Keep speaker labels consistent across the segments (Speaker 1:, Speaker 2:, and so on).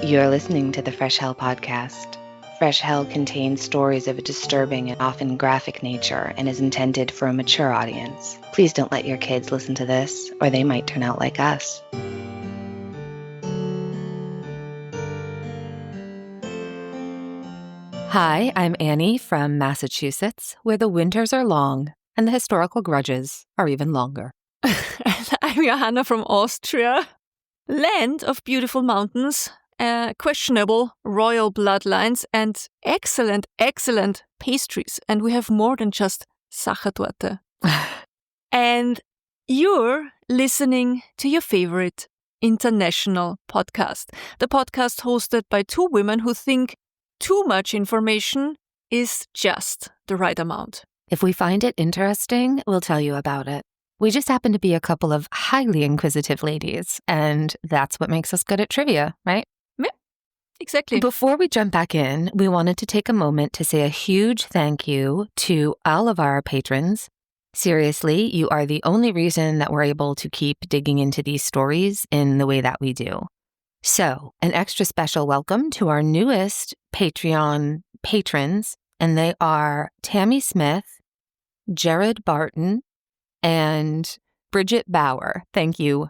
Speaker 1: You're listening to the Fresh Hell podcast. Fresh Hell contains stories of a disturbing and often graphic nature and is intended for a mature audience. Please don't let your kids listen to this, or they might turn out like us.
Speaker 2: Hi, I'm Annie from Massachusetts, where the winters are long and the historical grudges are even longer.
Speaker 3: And I'm Johanna from Austria, land of beautiful mountains, questionable royal bloodlines, and excellent pastries. And we have more than just Sachertorte. And you're listening to your favorite international podcast, the podcast hosted by two women who think too much information is just the right amount.
Speaker 2: If we find it interesting, we'll tell you about it. We just happen to be a couple of highly inquisitive ladies, and that's what makes us good at trivia, right?
Speaker 3: Yeah, exactly.
Speaker 2: Before we jump back in, we wanted to take a moment to say a huge thank you to all of our patrons. Seriously, you are the only reason that we're able to keep digging into these stories in the way that we do. So, an extra special welcome to our newest Patreon patrons, and they are Tammy Smith, Jared Barton, and Bridget Bauer. Thank you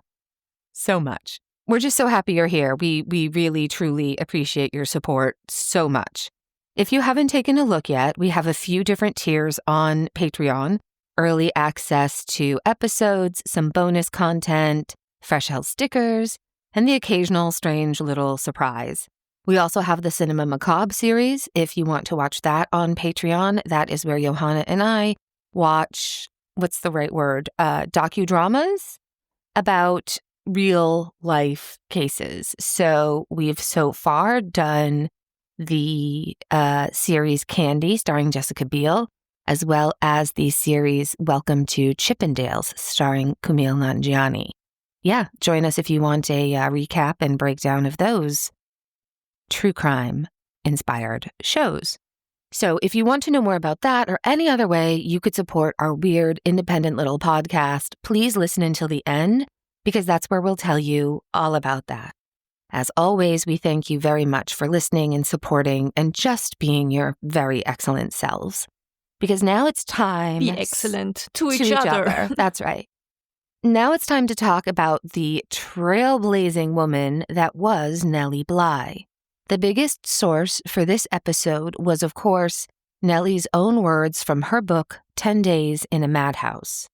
Speaker 2: so much. We're just so happy you're here. We really, truly appreciate your support so much. If you haven't taken a look yet, we have a few different tiers on Patreon. Early access to episodes, some bonus content, Fresh Hell stickers, and the occasional strange little surprise. We also have the Cinema Macabre series. If you want to watch that on Patreon, that is where Johanna and I watch, what's the right word, docudramas about real life cases. So we've so far done the series Candy starring Jessica Biel, as well as the series Welcome to Chippendales starring Kumail Nanjiani. Yeah, join us if you want a recap and breakdown of those true crime-inspired shows. So if you want to know more about that or any other way you could support our weird, independent little podcast, please listen until the end, because that's where we'll tell you all about that. As always, we thank you very much for listening and supporting and just being your very excellent selves. Because now it's time...
Speaker 3: Be excellent to each other.
Speaker 2: That's right. Now it's time to talk about the trailblazing woman that was Nellie Bly. The biggest source for this episode was, of course, Nellie's own words from her book, 10 Days in a Madhouse.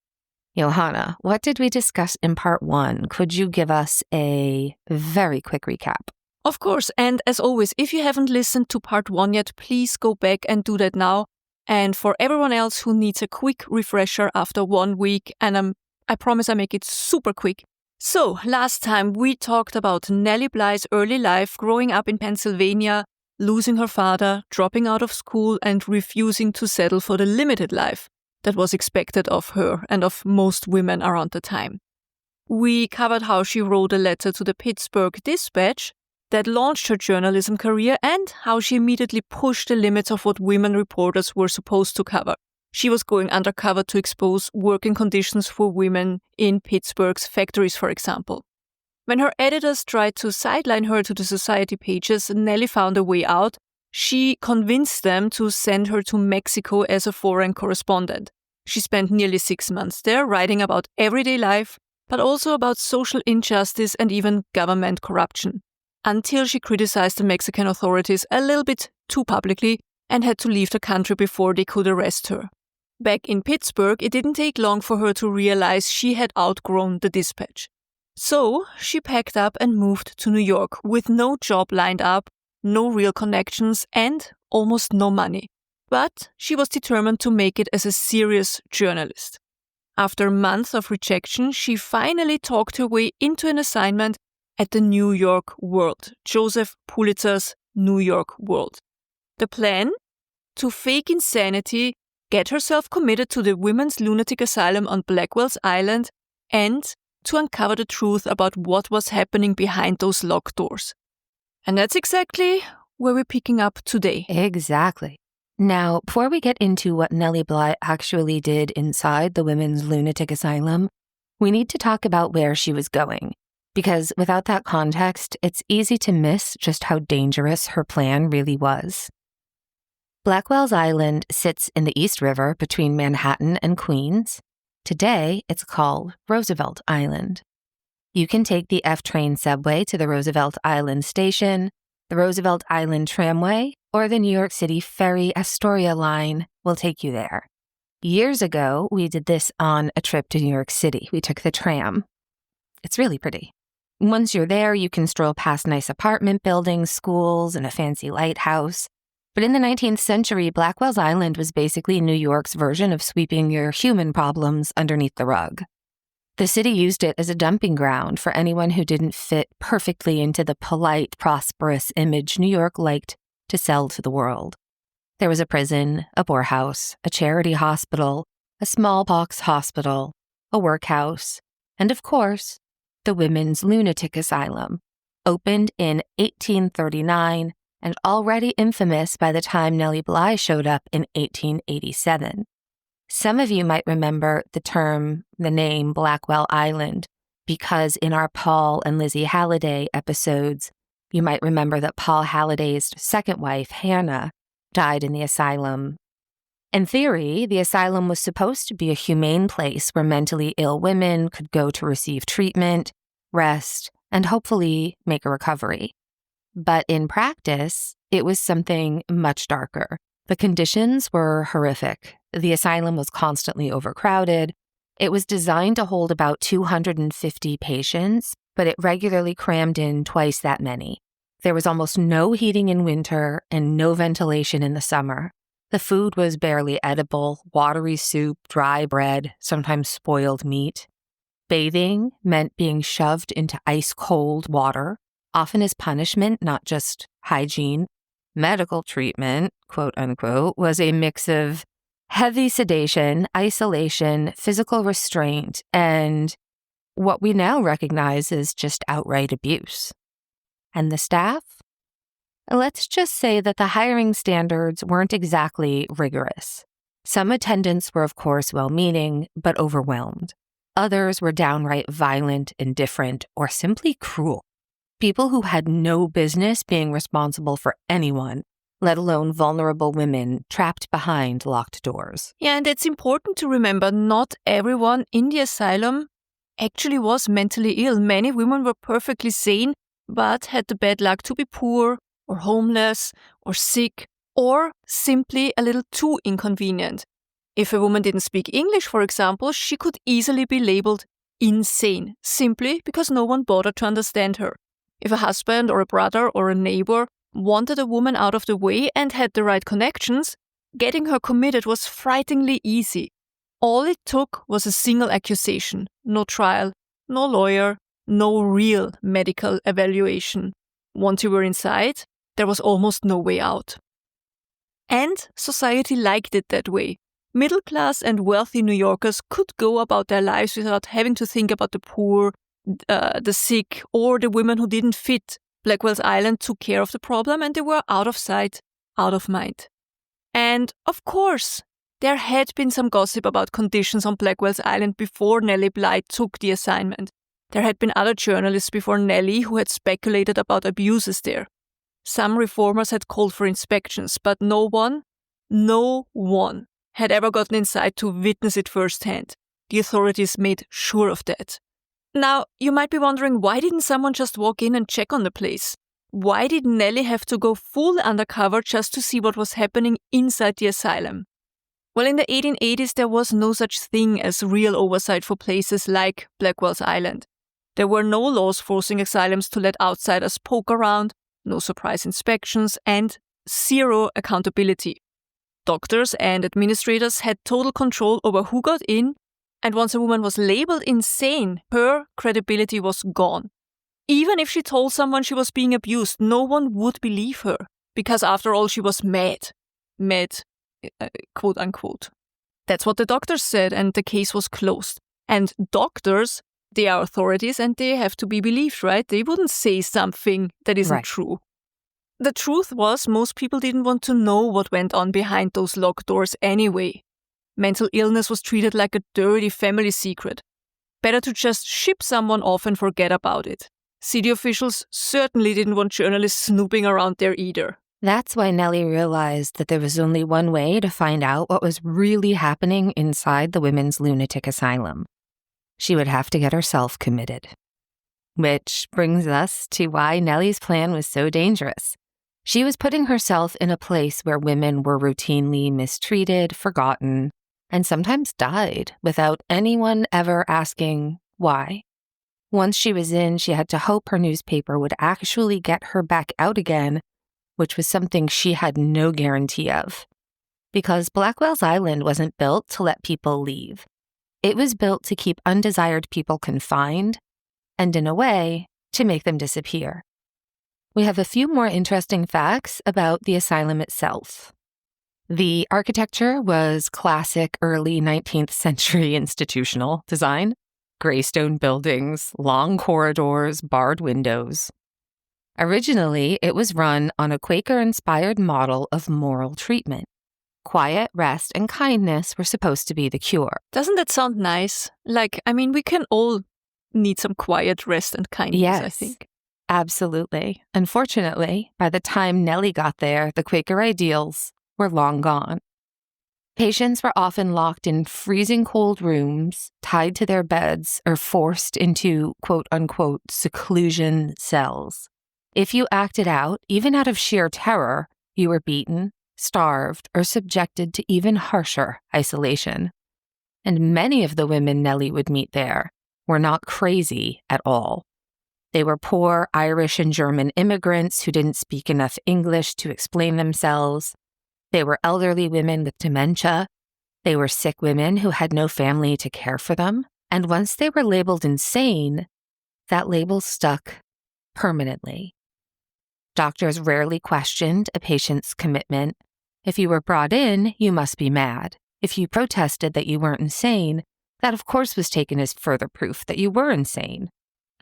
Speaker 2: Johanna, what did we discuss in part 1? Could you give us a very quick recap?
Speaker 3: Of course, and as always, if you haven't listened to part 1 yet, please go back and do that now. And for everyone else who needs a quick refresher after 1 week, and I promise I make it super quick. So, last time we talked about Nellie Bly's early life growing up in Pennsylvania, losing her father, dropping out of school, and refusing to settle for the limited life that was expected of her and of most women around the time. We covered how she wrote a letter to the Pittsburgh Dispatch that launched her journalism career and how she immediately pushed the limits of what women reporters were supposed to cover. She was going undercover to expose working conditions for women in Pittsburgh's factories, for example. When her editors tried to sideline her to the society pages, Nellie found a way out. She convinced them to send her to Mexico as a foreign correspondent. She spent nearly 6 months there, writing about everyday life, but also about social injustice and even government corruption, until she criticized the Mexican authorities a little bit too publicly and had to leave the country before they could arrest her. Back in Pittsburgh, it didn't take long for her to realize she had outgrown the Dispatch. So she packed up and moved to New York with no job lined up, no real connections, and almost no money. But she was determined to make it as a serious journalist. After months of rejection, she finally talked her way into an assignment at the New York World, Joseph Pulitzer's New York World. The plan? To fake insanity, get herself committed to the Women's Lunatic Asylum on Blackwell's Island, and to uncover the truth about what was happening behind those locked doors. And that's exactly where we're picking up today.
Speaker 2: Exactly. Now, before we get into what Nellie Bly actually did inside the Women's Lunatic Asylum, we need to talk about where she was going. because without that context, it's easy to miss just how dangerous her plan really was. Blackwell's Island sits in the East River between Manhattan and Queens. Today, it's called Roosevelt Island. You can take the F train subway to the Roosevelt Island station, the Roosevelt Island tramway, or the New York City Ferry Astoria line will take you there. Years ago, we did this on a trip to New York City. We took the tram. It's really pretty. Once you're there, you can stroll past nice apartment buildings, schools, and a fancy lighthouse. But in the 19th century, Blackwell's Island was basically New York's version of sweeping your human problems underneath the rug. The city used it as a dumping ground for anyone who didn't fit perfectly into the polite, prosperous image New York liked to sell to the world. There was a prison, a poorhouse, a charity hospital, a smallpox hospital, a workhouse, and of course, the Women's Lunatic Asylum, opened in 1839 and already infamous by the time Nellie Bly showed up in 1887. Some of you might remember the name Blackwell Island, because in our Paul and Lizzie Halliday episodes, you might remember that Paul Halliday's second wife, Hannah, died in the asylum. In theory, the asylum was supposed to be a humane place where mentally ill women could go to receive treatment, rest, and hopefully make a recovery. But in practice, it was something much darker. The conditions were horrific. The asylum was constantly overcrowded. It was designed to hold about 250 patients, but it regularly crammed in twice that many. There was almost no heating in winter and no ventilation in the summer. The food was barely edible, watery soup, dry bread, sometimes spoiled meat. Bathing meant being shoved into ice-cold water, often as punishment, not just hygiene. Medical treatment, quote unquote, was a mix of heavy sedation, isolation, physical restraint, and what we now recognize as just outright abuse. And the staff? Let's just say that the hiring standards weren't exactly rigorous. Some attendants were, of course, well-meaning, but overwhelmed. Others were downright violent, indifferent, or simply cruel. People who had no business being responsible for anyone, let alone vulnerable women trapped behind locked doors.
Speaker 3: Yeah, and it's important to remember not everyone in the asylum actually was mentally ill. Many women were perfectly sane, but had the bad luck to be poor, or homeless, or sick, or simply a little too inconvenient. If a woman didn't speak English, for example, she could easily be labeled insane, simply because no one bothered to understand her. If a husband or a brother or a neighbor wanted a woman out of the way and had the right connections, getting her committed was frighteningly easy. All it took was a single accusation, no trial, no lawyer, no real medical evaluation. Once you were inside, there was almost no way out. And society liked it that way. Middle-class and wealthy New Yorkers could go about their lives without having to think about the poor, the sick, or the women who didn't fit. Blackwell's Island took care of the problem and they were out of sight, out of mind. And of course, there had been some gossip about conditions on Blackwell's Island before Nellie Bly took the assignment. There had been other journalists before Nellie who had speculated about abuses there. Some reformers had called for inspections, but no one had ever gotten inside to witness it firsthand. The authorities made sure of that. Now, you might be wondering, why didn't someone just walk in and check on the place? Why did Nellie have to go full undercover just to see what was happening inside the asylum? Well, in the 1880s, there was no such thing as real oversight for places like Blackwell's Island. There were no laws forcing asylums to let outsiders poke around, no surprise inspections, and zero accountability. Doctors and administrators had total control over who got in, and once a woman was labeled insane, her credibility was gone. Even if she told someone she was being abused, no one would believe her, because after all, she was mad. Mad, quote unquote. That's what the doctors said, and the case was closed. And doctors, they are authorities and they have to be believed, right? They wouldn't say something that isn't true. The truth was, most people didn't want to know what went on behind those locked doors anyway. Mental illness was treated like a dirty family secret. Better to just ship someone off and forget about it. City officials certainly didn't want journalists snooping around there either.
Speaker 2: That's why Nellie realized that there was only one way to find out what was really happening inside the women's lunatic asylum. She would have to get herself committed. Which brings us to why Nellie's plan was so dangerous. She was putting herself in a place where women were routinely mistreated, forgotten, and sometimes died without anyone ever asking why. Once she was in, she had to hope her newspaper would actually get her back out again, which was something she had no guarantee of. Because Blackwell's Island wasn't built to let people leave. It was built to keep undesired people confined, and in a way, to make them disappear. We have a few more interesting facts about the asylum itself. The architecture was classic early 19th century institutional design. Gray stone buildings, long corridors, barred windows. Originally, it was run on a Quaker-inspired model of moral treatment. Quiet, rest, and kindness were supposed to be the cure.
Speaker 3: Doesn't that sound nice? We can all need some quiet rest and kindness,
Speaker 2: Yes,
Speaker 3: I think.
Speaker 2: Absolutely. Unfortunately, by the time Nellie got there, the Quaker ideals were long gone. Patients were often locked in freezing cold rooms, tied to their beds, or forced into quote-unquote seclusion cells. If you acted out, even out of sheer terror, you were beaten, starved, or subjected to even harsher isolation. And many of the women Nellie would meet there were not crazy at all. They were poor Irish and German immigrants who didn't speak enough English to explain themselves. They were elderly women with dementia. They were sick women who had no family to care for them. And once they were labeled insane, that label stuck permanently. Doctors rarely questioned a patient's commitment. If you were brought in, you must be mad. If you protested that you weren't insane, that of course was taken as further proof that you were insane.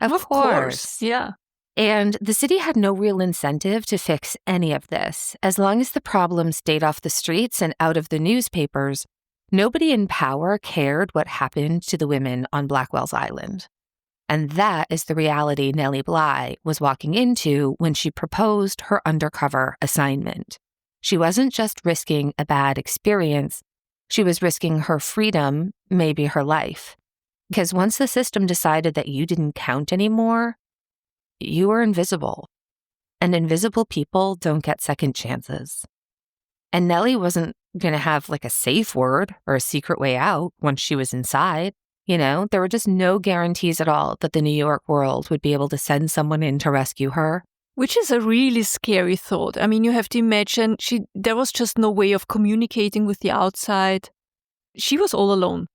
Speaker 2: Of course.
Speaker 3: Yeah.
Speaker 2: And the city had no real incentive to fix any of this. As long as the problem stayed off the streets and out of the newspapers, nobody in power cared what happened to the women on Blackwell's Island. And that is the reality Nellie Bly was walking into when she proposed her undercover assignment. She wasn't just risking a bad experience, she was risking her freedom, maybe her life. Because once the system decided that you didn't count anymore, you were invisible. And invisible people don't get second chances. And Nellie wasn't going to have a safe word or a secret way out once she was inside. There were just no guarantees at all that the New York world would be able to send someone in to rescue her.
Speaker 3: Which is a really scary thought. You have to imagine there was just no way of communicating with the outside. She was all alone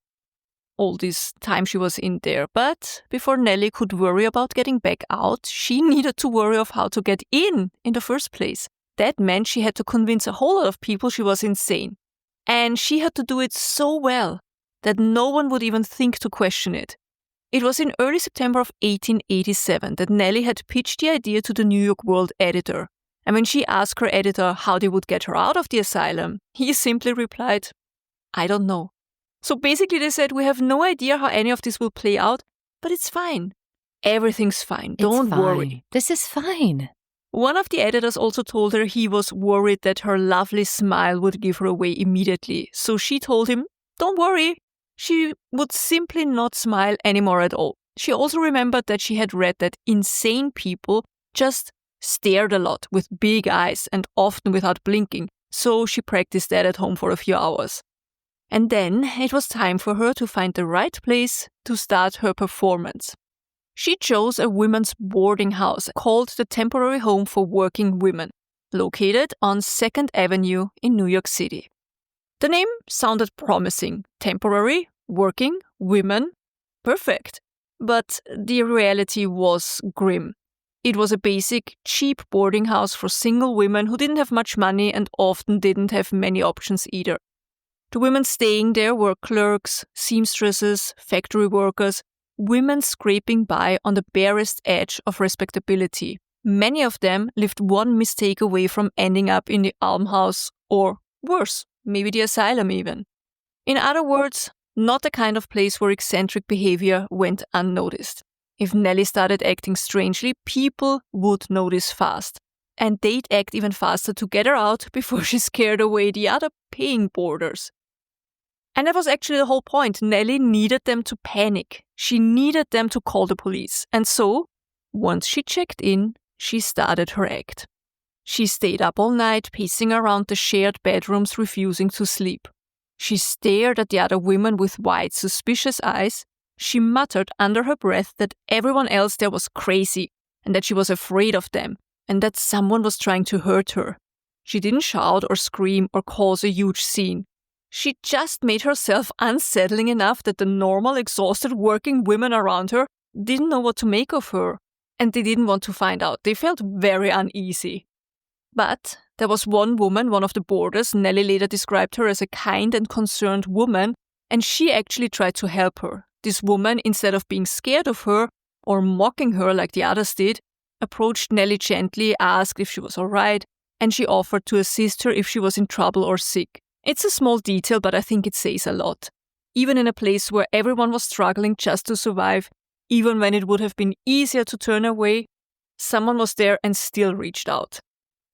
Speaker 3: all this time she was in there. But before Nellie could worry about getting back out, she needed to worry of how to get in the first place. That meant she had to convince a whole lot of people she was insane. And she had to do it so well that no one would even think to question it. It was in early September of 1887 that Nellie had pitched the idea to the New York World editor. And when she asked her editor how they would get her out of the asylum, he simply replied, "I don't know." So basically they said, "We have no idea how any of this will play out, but it's fine. Everything's fine. Don't worry.
Speaker 2: This is fine."
Speaker 3: One of the editors also told her he was worried that her lovely smile would give her away immediately. So she told him, "Don't worry." She would simply not smile anymore at all. She also remembered that she had read that insane people just stared a lot with big eyes and often without blinking. So she practiced that at home for a few hours. And then it was time for her to find the right place to start her performance. She chose a women's boarding house called the Temporary Home for Working Women, located on 2nd Avenue in New York City. The name sounded promising. Temporary, working, women. Perfect. But the reality was grim. It was a basic, cheap boarding house for single women who didn't have much money and often didn't have many options either. The women staying there were clerks, seamstresses, factory workers, women scraping by on the barest edge of respectability. Many of them lived one mistake away from ending up in the almshouse or worse, maybe the asylum even. In other words, not the kind of place where eccentric behavior went unnoticed. If Nellie started acting strangely, people would notice fast. And they'd act even faster to get her out before she scared away the other paying boarders. And that was actually the whole point. Nellie needed them to panic. She needed them to call the police. And so, once she checked in, she started her act. She stayed up all night, pacing around the shared bedrooms, refusing to sleep. She stared at the other women with wide, suspicious eyes. She muttered under her breath that everyone else there was crazy and that she was afraid of them and that someone was trying to hurt her. She didn't shout or scream or cause a huge scene. She just made herself unsettling enough that the normal, exhausted working women around her didn't know what to make of her, and they didn't want to find out. They felt very uneasy. But there was one woman, one of the boarders. Nellie later described her as a kind and concerned woman, and she actually tried to help her. This woman, instead of being scared of her or mocking her like the others did, approached Nellie gently, asked if she was all right, and she offered to assist her if she was in trouble or sick. It's a small detail, but I think it says a lot. Even in a place where everyone was struggling just to survive, even when it would have been easier to turn away, someone was there and still reached out.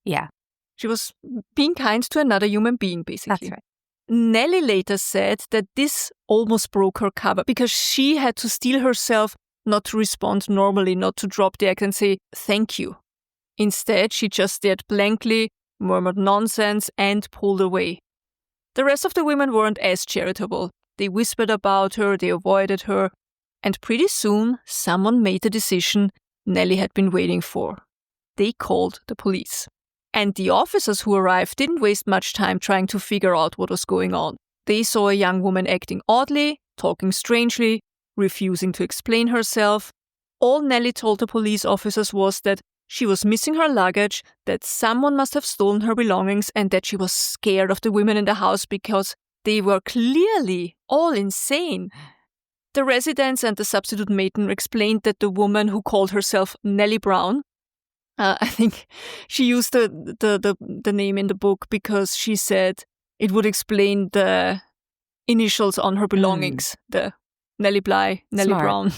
Speaker 2: Yeah.
Speaker 3: She was being kind to another human being, basically.
Speaker 2: That's right.
Speaker 3: Nellie later said that this almost broke her cover because she had to steel herself not to respond normally, not to drop the act and say, thank you. Instead, she just stared blankly, murmured nonsense, and pulled away. The rest of the women weren't as charitable. They whispered about her, they avoided her, and pretty soon someone made the decision Nellie had been waiting for. They called the police. And the officers who arrived didn't waste much time trying to figure out what was going on. They saw a young woman acting oddly, talking strangely, refusing to explain herself. All Nellie told the police officers was that she was missing her luggage, that someone must have stolen her belongings, and that she was scared of the women in the house because they were clearly all insane. The residents and the substitute matron explained that the woman who called herself Nellie Brown, I think she used the name in the book because she said it would explain the initials on her belongings, the Nellie Bly, Nellie
Speaker 2: Smart.
Speaker 3: Brown.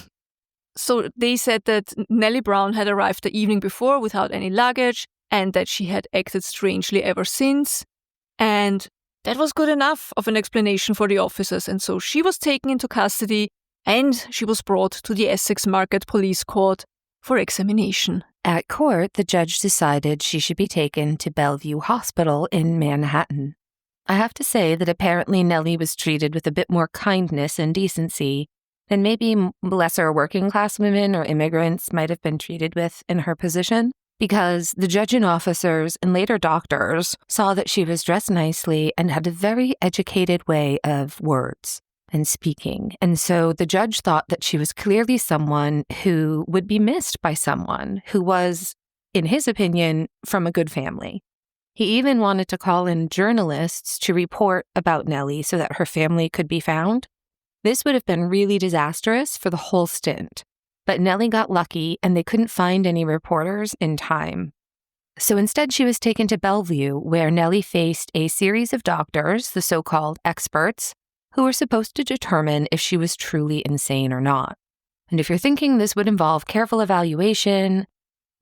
Speaker 3: So they said that Nellie Brown had arrived the evening before without any luggage and that she had acted strangely ever since. And that was good enough of an explanation for the officers. And so she was taken into custody and she was brought to the Essex Market Police Court for examination.
Speaker 2: At court, the judge decided she should be taken to Bellevue Hospital in Manhattan. I have to say that apparently Nellie was treated with a bit more kindness and decency than maybe lesser working-class women or immigrants might have been treated with in her position, because the judge and officers and later doctors saw that she was dressed nicely and had a very educated way of words and speaking. And so the judge thought that she was clearly someone who would be missed by someone who was, in his opinion, from a good family. He even wanted to call in journalists to report about Nellie so that her family could be found. This would have been really disastrous for the whole stint. But Nellie got lucky and they couldn't find any reporters in time. So instead she was taken to Bellevue, where Nellie faced a series of doctors, the so-called experts, who were supposed to determine if she was truly insane or not. And if you're thinking this would involve careful evaluation,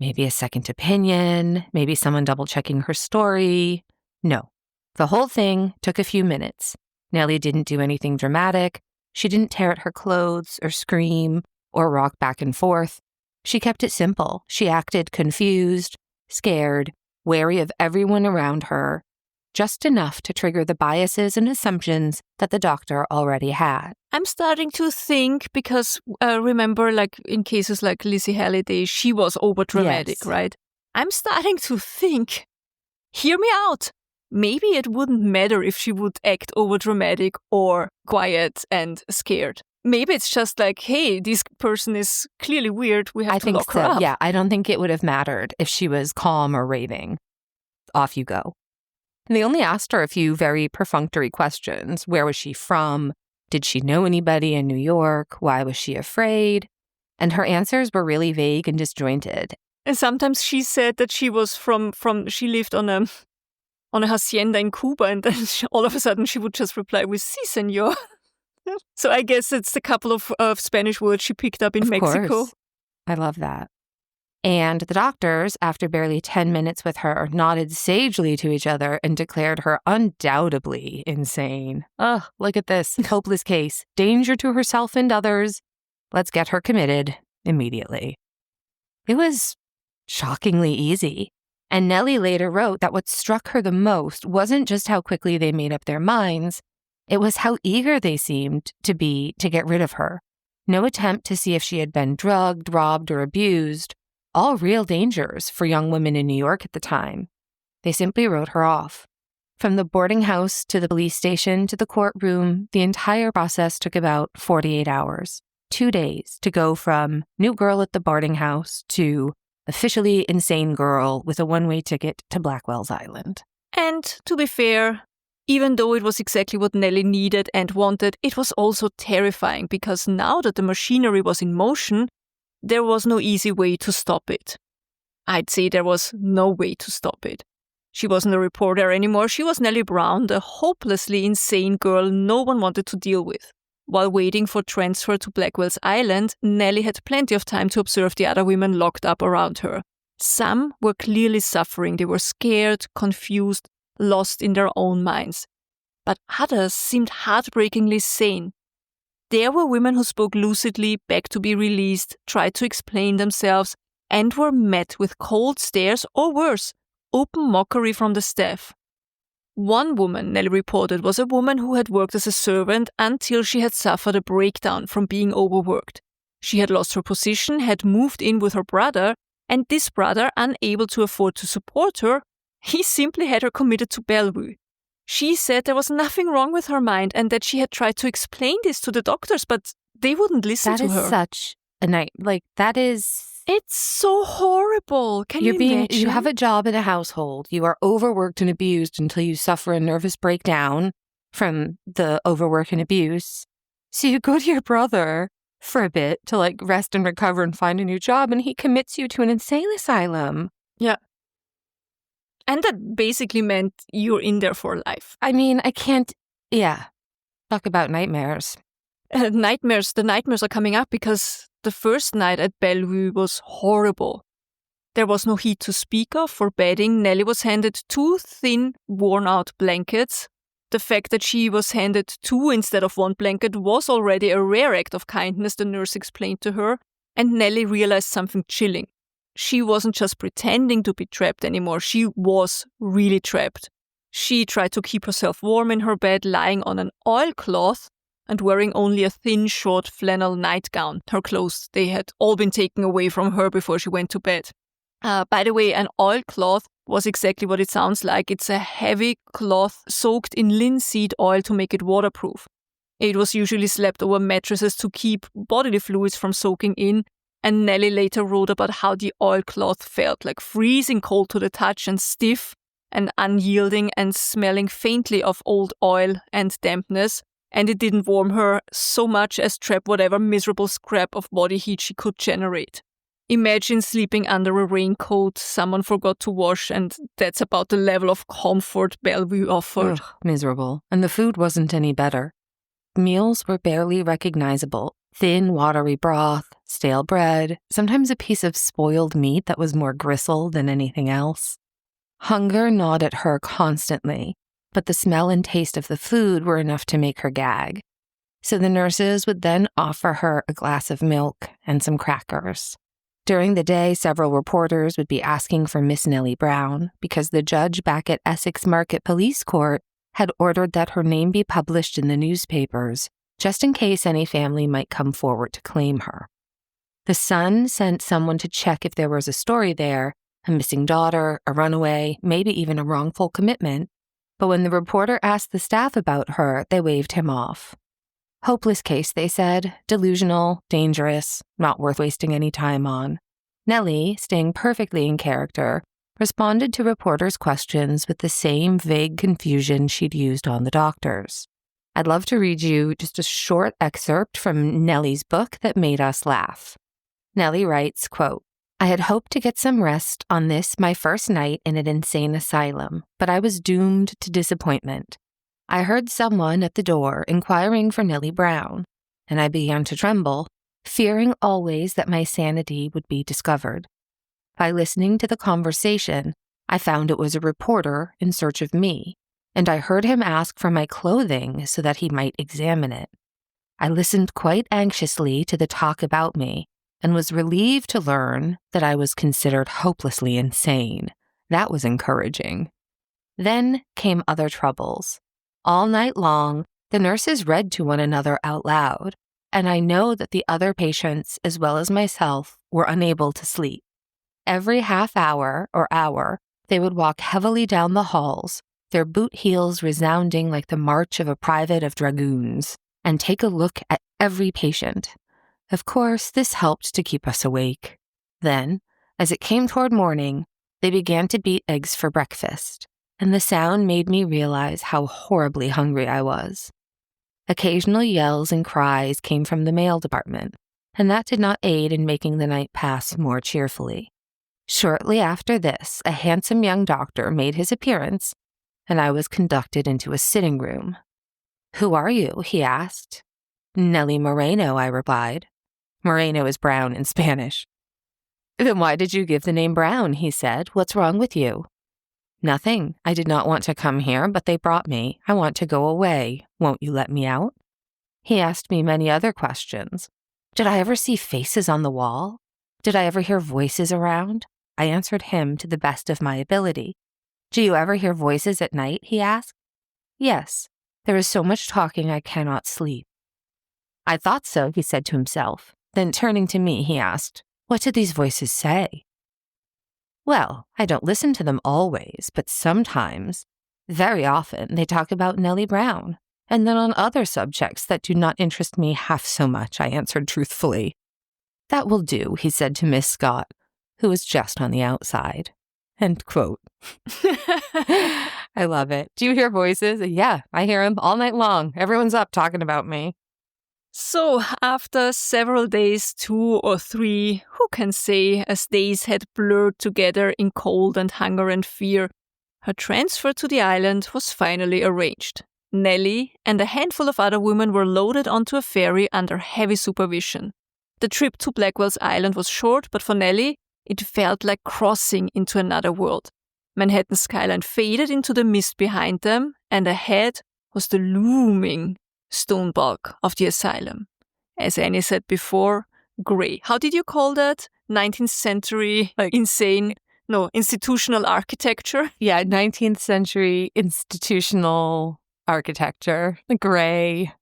Speaker 2: maybe a second opinion, maybe someone double-checking her story, no. The whole thing took a few minutes. Nellie didn't do anything dramatic. She didn't tear at her clothes or scream or rock back and forth. She kept it simple. She acted confused, scared, wary of everyone around her, just enough to trigger the biases and assumptions that the doctor already had.
Speaker 3: I'm starting to think, because remember, like in cases like Lizzie Halliday, she was overdramatic,
Speaker 2: Yes.
Speaker 3: right? I'm starting to think, hear me out. Maybe it wouldn't matter if she would act overdramatic or quiet and scared. Maybe it's just like, hey, this person is clearly weird. We have to lock her up.
Speaker 2: Yeah, I don't think it would have mattered if she was calm or raving. Off you go. And they only asked her a few very perfunctory questions. Where was she from? Did she know anybody in New York? Why was she afraid? And her answers were really vague and disjointed.
Speaker 3: And sometimes she said that she was from she lived on a hacienda in Cuba, and then all of a sudden she would just reply with "Sí, señor." So I guess it's a couple of Spanish words she picked up in
Speaker 2: Of
Speaker 3: Mexico.
Speaker 2: course. I love that. And the doctors, after barely 10 minutes with her, nodded sagely to each other and declared her undoubtedly insane. Ugh, look at this. Hopeless case. Danger to herself and others. Let's get her committed immediately. It was shockingly easy. And Nellie later wrote that what struck her the most wasn't just how quickly they made up their minds, it was how eager they seemed to be to get rid of her. No attempt to see if she had been drugged, robbed, or abused. All real dangers for young women in New York at the time. They simply wrote her off. From the boarding house to the police station to the courtroom, the entire process took about 48 hours. 2 days to go from new girl at the boarding house to officially insane girl with a one-way ticket to Blackwell's Island.
Speaker 3: And to be fair, even though it was exactly what Nellie needed and wanted, it was also terrifying because now that the machinery was in motion, there was no easy way to stop it. I'd say there was no way to stop it. She wasn't a reporter anymore. She was Nellie Brown, the hopelessly insane girl no one wanted to deal with. While waiting for transfer to Blackwell's Island, Nellie had plenty of time to observe the other women locked up around her. Some were clearly suffering. They were scared, confused, lost in their own minds. But others seemed heartbreakingly sane. There were women who spoke lucidly, begged to be released, tried to explain themselves, and were met with cold stares or worse, open mockery from the staff. One woman, Nellie reported, was a woman who had worked as a servant until she had suffered a breakdown from being overworked. She had lost her position, had moved in with her brother, and this brother, unable to afford to support her, he simply had her committed to Bellevue. She said there was nothing wrong with her mind and that she had tried to explain this to the doctors, but they wouldn't listen to her.
Speaker 2: That is such a night. Like, that is...
Speaker 3: It's so horrible. Can you imagine?
Speaker 2: You have a job in a household. You are overworked and abused until you suffer a nervous breakdown from the overwork and abuse. So you go to your brother for a bit to like rest and recover and find a new job, and he commits you to an insane asylum.
Speaker 3: Yeah. And that basically meant you're in there for life.
Speaker 2: I mean, I can't... Yeah. Talk about nightmares.
Speaker 3: The nightmares are coming up because the first night at Bellevue was horrible. There was no heat to speak of for bedding. Nellie was handed 2 thin, worn-out blankets. The fact that she was handed 2 instead of 1 blanket was already a rare act of kindness, the nurse explained to her, and Nellie realized something chilling. She wasn't just pretending to be trapped anymore, she was really trapped. She tried to keep herself warm in her bed, lying on an oilcloth and wearing only a thin, short flannel nightgown. Her clothes, they had all been taken away from her before she went to bed. By the way, an oilcloth was exactly what it sounds like. It's a heavy cloth soaked in linseed oil to make it waterproof. It was usually slept over mattresses to keep bodily fluids from soaking in, and Nellie later wrote about how the oilcloth felt like freezing cold to the touch and stiff and unyielding and smelling faintly of old oil and dampness, and it didn't warm her so much as trap whatever miserable scrap of body heat she could generate. Imagine sleeping under a raincoat someone forgot to wash, and that's about the level of comfort Bellevue offered.
Speaker 2: Ugh, miserable. And the food wasn't any better. Meals were barely recognizable. Thin, watery broth, stale bread, sometimes a piece of spoiled meat that was more gristle than anything else. Hunger gnawed at her constantly, but the smell and taste of the food were enough to make her gag. So the nurses would then offer her a glass of milk and some crackers. During the day, several reporters would be asking for Miss Nellie Brown because the judge back at Essex Market Police Court had ordered that her name be published in the newspapers, just in case any family might come forward to claim her. The Sun sent someone to check if there was a story there, a missing daughter, a runaway, maybe even a wrongful commitment, but when the reporter asked the staff about her, they waved him off. Hopeless case, they said, delusional, dangerous, not worth wasting any time on. Nellie, staying perfectly in character, responded to reporters' questions with the same vague confusion she'd used on the doctors. I'd love to read you just a short excerpt from Nellie's book that made us laugh. Nellie writes, quote, I had hoped to get some rest on this, my first night in an insane asylum, but I was doomed to disappointment. I heard someone at the door inquiring for Nellie Brown, and I began to tremble, fearing always that my sanity would be discovered. By listening to the conversation, I found it was a reporter in search of me, and I heard him ask for my clothing so that he might examine it. I listened quite anxiously to the talk about me and was relieved to learn that I was considered hopelessly insane. That was encouraging. Then came other troubles. All night long, the nurses read to one another out loud, and I know that the other patients, as well as myself, were unable to sleep. Every half hour or hour, they would walk heavily down the halls, their boot heels resounding like the march of a private of dragoons, and take a look at every patient. Of course, this helped to keep us awake. Then, as it came toward morning, they began to beat eggs for breakfast, and the sound made me realize how horribly hungry I was. Occasional yells and cries came from the mail department, and that did not aid in making the night pass more cheerfully. Shortly after this, a handsome young doctor made his appearance, and I was conducted into a sitting room. "Who are you?" he asked. "Nellie Moreno," I replied. Moreno is brown in Spanish. "Then why did you give the name Brown?" he said. "What's wrong with you?" "Nothing. I did not want to come here, but they brought me. I want to go away. Won't you let me out?" He asked me many other questions. Did I ever see faces on the wall? Did I ever hear voices around? I answered him to the best of my ability. "Do you ever hear voices at night?" he asked. "Yes. There is so much talking I cannot sleep." "I thought so," he said to himself. Then turning to me, he asked, "What did these voices say?" "Well, I don't listen to them always, but sometimes, very often, they talk about Nellie Brown, and then on other subjects that do not interest me half so much," I answered truthfully. "That will do," he said to Miss Scott, who was just on the outside. End quote. I love it. Do you hear voices? Yeah, I hear them all night long. Everyone's up talking about me.
Speaker 3: So, after several days, 2 or 3, who can say, as days had blurred together in cold and hunger and fear, her transfer to the island was finally arranged. Nellie and a handful of other women were loaded onto a ferry under heavy supervision. The trip to Blackwell's island was short, but for Nellie, it felt like crossing into another world. Manhattan's skyline faded into the mist behind them, and ahead was the looming stone bulk of the asylum. As Annie said before, grey. How did you call that? 19th century, institutional architecture?
Speaker 2: Yeah, 19th century institutional architecture. Grey.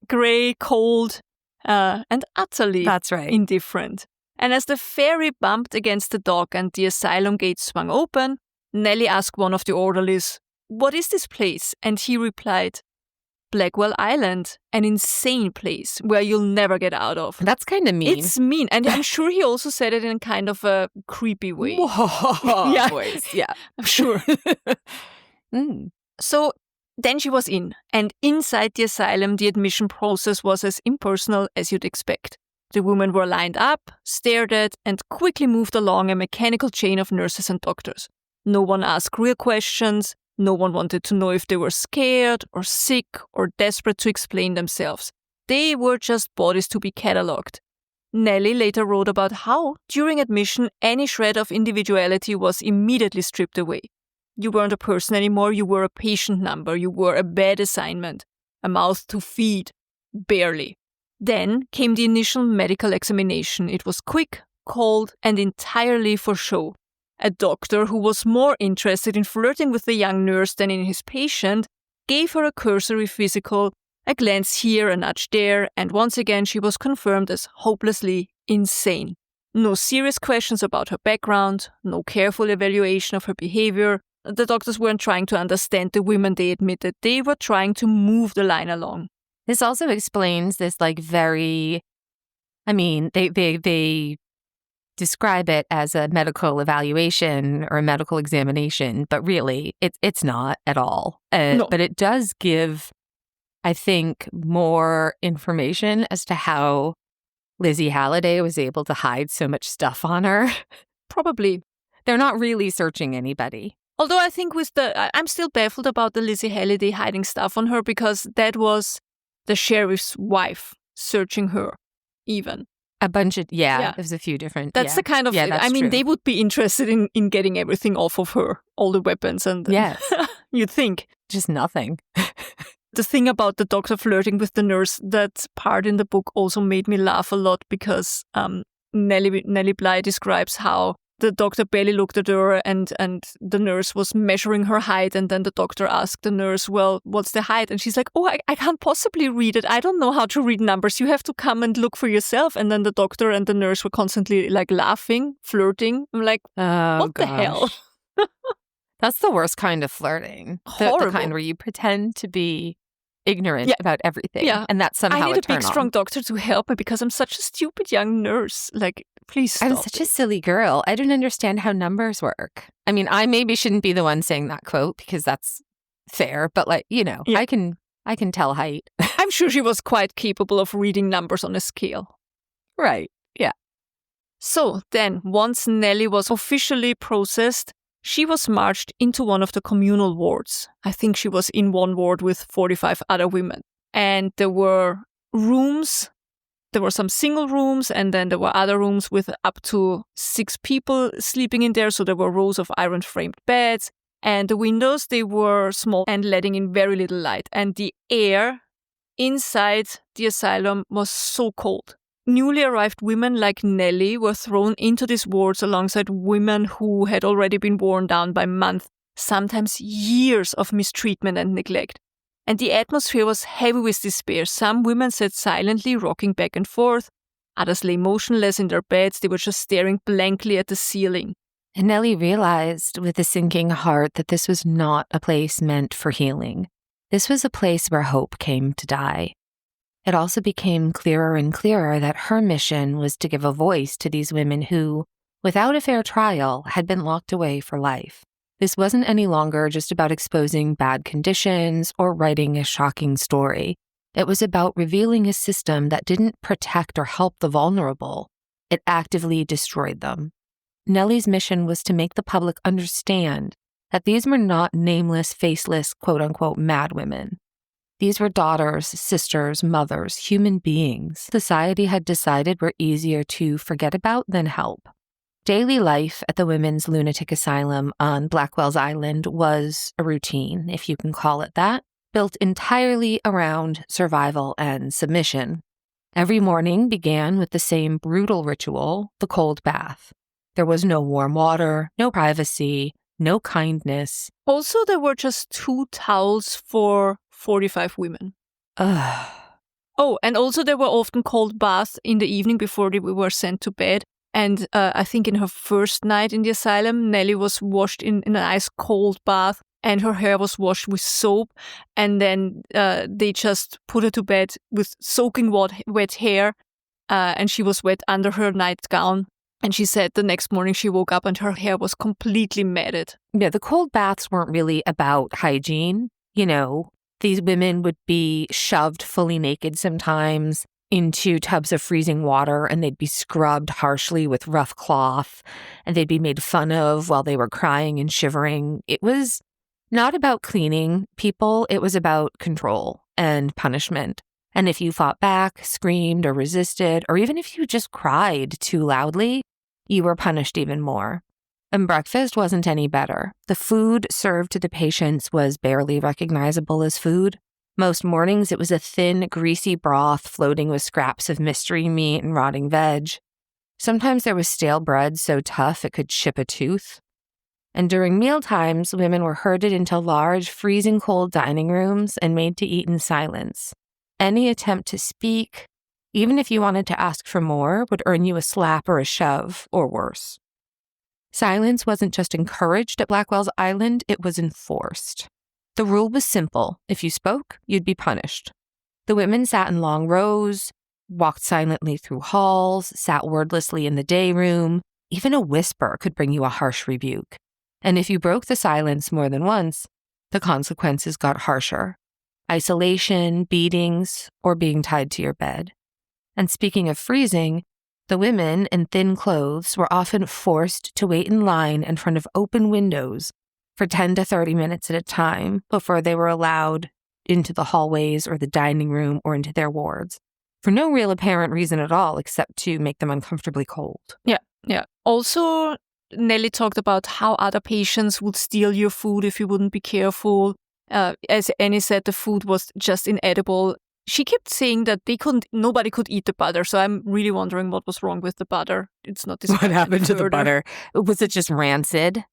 Speaker 3: Grey, cold, and utterly
Speaker 2: That's right.
Speaker 3: indifferent. And as the ferry bumped against the dock and the asylum gate swung open, Nellie asked one of the orderlies, "What is this place?" And he replied, "Blackwell Island, an insane place where you'll never get out of."
Speaker 2: That's kind of mean.
Speaker 3: It's mean. And I'm sure he also said it in kind of a creepy way.
Speaker 2: Whoa,
Speaker 3: Yeah.
Speaker 2: voice. Yeah,
Speaker 3: I'm sure. So then she was in. And inside the asylum, the admission process was as impersonal as you'd expect. The women were lined up, stared at, and quickly moved along a mechanical chain of nurses and doctors. No one asked real questions. No one wanted to know if they were scared or sick or desperate to explain themselves. They were just bodies to be catalogued. Nellie later wrote about how, during admission, any shred of individuality was immediately stripped away. You weren't a person anymore, you were a patient number, you were a bed assignment, a mouth to feed, barely. Then came the initial medical examination. It was quick, cold, and entirely for show. A doctor who was more interested in flirting with the young nurse than in his patient gave her a cursory physical, a glance here, a nudge there, and once again she was confirmed as hopelessly insane. No serious questions about her background, no careful evaluation of her behavior. The doctors weren't trying to understand the women, they admitted. They were trying to move the line along.
Speaker 2: This also explains this they describe it as a medical evaluation or a medical examination, but really it's not at all.
Speaker 3: No.
Speaker 2: But it does give, I think, more information as to how Lizzie Halliday was able to hide so much stuff on her.
Speaker 3: Probably.
Speaker 2: They're not really searching anybody.
Speaker 3: Although I think I'm still baffled about the Lizzie Halliday hiding stuff on her, because that was the sheriff's wife searching her, even.
Speaker 2: A bunch of, there's a few different.
Speaker 3: That's the kind of,
Speaker 2: that's true.
Speaker 3: they would be interested in getting everything off of her, all the weapons and
Speaker 2: yes.
Speaker 3: You'd think.
Speaker 2: Just nothing.
Speaker 3: The thing about the doctor flirting with the nurse, that part in the book also made me laugh a lot, because Nellie Bly describes how the doctor barely looked at her and the nurse was measuring her height, and then the doctor asked the nurse, well, what's the height? And she's like, oh, I can't possibly read it. I don't know how to read numbers. You have to come and look for yourself. And then the doctor and the nurse were constantly like laughing, flirting. I'm like, what the hell?
Speaker 2: That's the worst kind of flirting. The kind where you pretend to be ignorant about everything. Yeah. And that's somehow
Speaker 3: I need a big, strong doctor to help me because I'm such a stupid young nurse. Like, please stop.
Speaker 2: I'm such a silly girl. I don't understand how numbers work. I mean, I maybe shouldn't be the one saying that quote because that's fair. But I can tell height.
Speaker 3: I'm sure she was quite capable of reading numbers on a scale.
Speaker 2: Right. Yeah.
Speaker 3: So then, once Nellie was officially processed, she was marched into one of the communal wards. I think she was in one ward with 45 other women. And there were rooms. There were some single rooms, and then there were other rooms with up to 6 people sleeping in there. So there were rows of iron-framed beds. And the windows, they were small and letting in very little light. And the air inside the asylum was so cold. Newly arrived women like Nellie were thrown into these wards alongside women who had already been worn down by months, sometimes years of mistreatment and neglect. And the atmosphere was heavy with despair. Some women sat silently, rocking back and forth. Others lay motionless in their beds. They were just staring blankly at the ceiling.
Speaker 2: And Nellie realized with a sinking heart that this was not a place meant for healing. This was a place where hope came to die. It also became clearer and clearer that her mission was to give a voice to these women who, without a fair trial, had been locked away for life. This wasn't any longer just about exposing bad conditions or writing a shocking story. It was about revealing a system that didn't protect or help the vulnerable. It actively destroyed them. Nellie's mission was to make the public understand that these were not nameless, faceless, quote-unquote, mad women. These were daughters, sisters, mothers, human beings society had decided were easier to forget about than help. Daily life at the women's lunatic asylum on Blackwell's Island was a routine, if you can call it that, built entirely around survival and submission. Every morning began with the same brutal ritual, the cold bath. There was no warm water, no privacy, no kindness.
Speaker 3: Also, there were just 2 towels for 45 women.
Speaker 2: Ugh.
Speaker 3: Oh, and also there were often cold baths in the evening before we were sent to bed. And I think in her first night in the asylum, Nellie was washed in an ice cold bath and her hair was washed with soap. And then they just put her to bed with soaking wet hair. And she was wet under her nightgown. And she said the next morning she woke up and her hair was completely matted.
Speaker 2: Yeah, the cold baths weren't really about hygiene. These women would be shoved fully naked sometimes into tubs of freezing water, and they'd be scrubbed harshly with rough cloth, and they'd be made fun of while they were crying and shivering. It was not about cleaning people. It was about control and punishment. And if you fought back, screamed, or resisted, or even if you just cried too loudly, you were punished even more. And breakfast wasn't any better. The food served to the patients was barely recognizable as food. Most mornings, it was a thin, greasy broth floating with scraps of mystery meat and rotting veg. Sometimes there was stale bread so tough it could chip a tooth. And during mealtimes, women were herded into large, freezing cold dining rooms and made to eat in silence. Any attempt to speak, even if you wanted to ask for more, would earn you a slap or a shove, or worse. Silence wasn't just encouraged at Blackwell's Island, it was enforced. The rule was simple. If you spoke, you'd be punished. The women sat in long rows, walked silently through halls, sat wordlessly in the day room. Even a whisper could bring you a harsh rebuke. And if you broke the silence more than once, the consequences got harsher. Isolation, beatings, or being tied to your bed. And speaking of freezing, the women in thin clothes were often forced to wait in line in front of open windows for 10 to 30 minutes at a time before they were allowed into the hallways or the dining room or into their wards for no real apparent reason at all except to make them uncomfortably cold.
Speaker 3: Yeah. Also, Nellie talked about how other patients would steal your food if you wouldn't be careful. As Annie said, the food was just inedible. She kept saying that nobody could eat the butter. So I'm really wondering what was wrong with the butter. It's not
Speaker 2: What happened to the butter? Was it just rancid?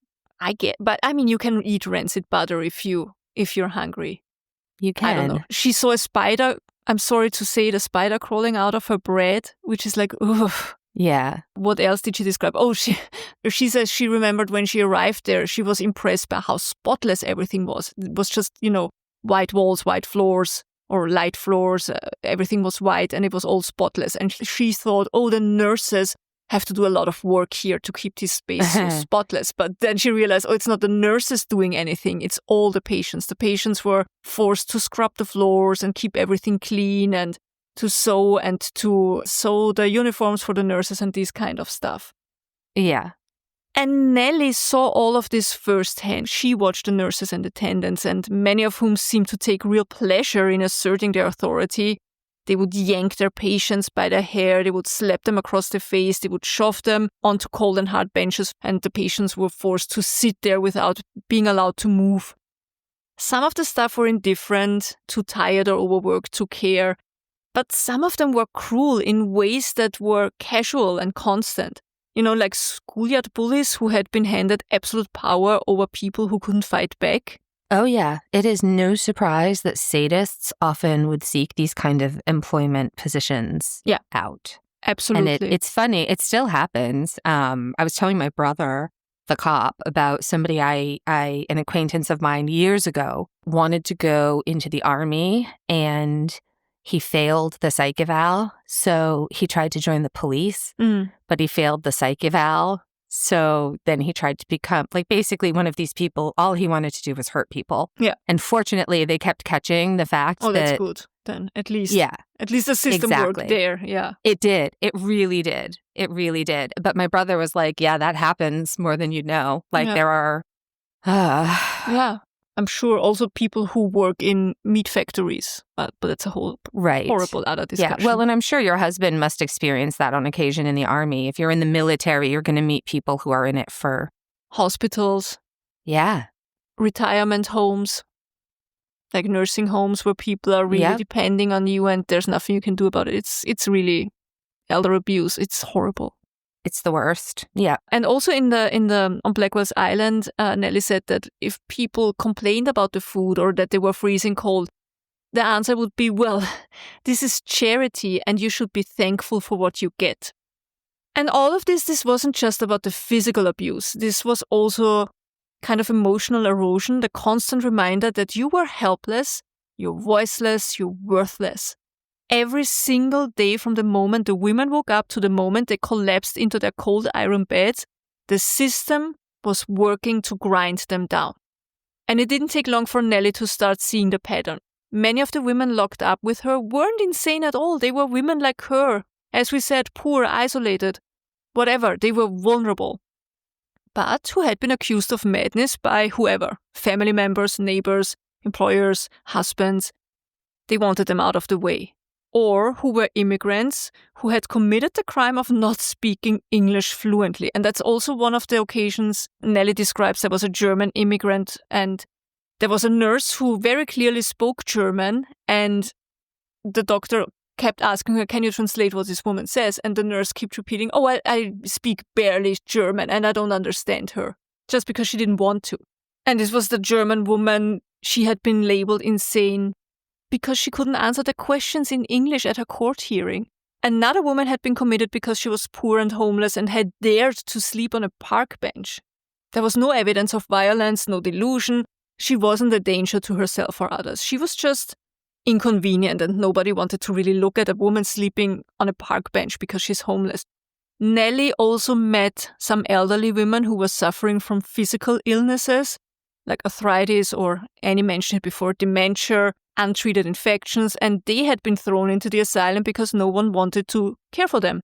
Speaker 3: But I mean, you can eat rancid butter if you're hungry.
Speaker 2: You can.
Speaker 3: I don't know. She saw a spider. I'm sorry to say it, a spider crawling out of her bread, which is like, ugh.
Speaker 2: Yeah.
Speaker 3: What else did she describe? Oh, she says she remembered when she arrived there, she was impressed by how spotless everything was. It was just, white walls, white floors, or light floors. Everything was white and it was all spotless. And she thought, oh, the nurses have to do a lot of work here to keep this space so spotless. But then she realized, it's not the nurses doing anything. It's all the patients. The patients were forced to scrub the floors and keep everything clean and to sew the uniforms for the nurses and this kind of stuff.
Speaker 2: Yeah.
Speaker 3: And Nellie saw all of this firsthand. She watched the nurses and attendants, and many of whom seemed to take real pleasure in asserting their authority. They would yank their patients by their hair, they would slap them across the face, they would shove them onto cold and hard benches, and the patients were forced to sit there without being allowed to move. Some of the staff were indifferent, too tired or overworked to care, but some of them were cruel in ways that were casual and constant. Like schoolyard bullies who had been handed absolute power over people who couldn't fight back.
Speaker 2: Oh, yeah. It is no surprise that sadists often would seek these kind of employment positions out.
Speaker 3: Absolutely.
Speaker 2: And it's funny. It still happens. I was telling my brother, the cop, about somebody an acquaintance of mine years ago, wanted to go into the army and he failed the psych eval. So he tried to join the police, but he failed the psych eval. So then he tried to become basically one of these people. All he wanted to do was hurt people.
Speaker 3: Yeah.
Speaker 2: And fortunately, they kept catching the fact that...
Speaker 3: Oh, that's good. Then at least the system
Speaker 2: exactly.
Speaker 3: worked there. Yeah.
Speaker 2: It did. It really did. It really did. But my brother was like, yeah, that happens more than you'd know. There are...
Speaker 3: Yeah. I'm sure also people who work in meat factories, but that's a whole horrible other discussion.
Speaker 2: Yeah, well, and I'm sure your husband must experience that on occasion in the army. If you're in the military, you're going to meet people who are in it for...
Speaker 3: hospitals.
Speaker 2: Yeah.
Speaker 3: Retirement homes. Like nursing homes where people are really depending on you and there's nothing you can do about it. It's really elder abuse. It's horrible.
Speaker 2: It's the worst. Yeah.
Speaker 3: And also on Blackwell's Island, Nellie said that if people complained about the food or that they were freezing cold, the answer would be, well, this is charity and you should be thankful for what you get. And all of this wasn't just about the physical abuse. This was also kind of emotional erosion, the constant reminder that you were helpless, you're voiceless, you're worthless. Every single day from the moment the women woke up to the moment they collapsed into their cold iron beds, the system was working to grind them down. And it didn't take long for Nellie to start seeing the pattern. Many of the women locked up with her weren't insane at all. They were women like her. As we said, poor, isolated, whatever. They were vulnerable. But who had been accused of madness by whoever. Family members, neighbors, employers, husbands. They wanted them out of the way. Or who were immigrants who had committed the crime of not speaking English fluently. And that's also one of the occasions Nellie describes. There was a German immigrant and there was a nurse who very clearly spoke German, and the doctor kept asking her, can you translate what this woman says? And the nurse kept repeating, I speak barely German and I don't understand her, just because she didn't want to. And this was the German woman. She had been labeled insane because she couldn't answer the questions in English at her court hearing. Another woman had been committed because she was poor and homeless and had dared to sleep on a park bench. There was no evidence of violence, no delusion. She wasn't a danger to herself or others. She was just inconvenient and nobody wanted to really look at a woman sleeping on a park bench because she's homeless. Nellie also met some elderly women who were suffering from physical illnesses like arthritis or Annie mentioned it before, dementia, untreated infections, and they had been thrown into the asylum because no one wanted to care for them.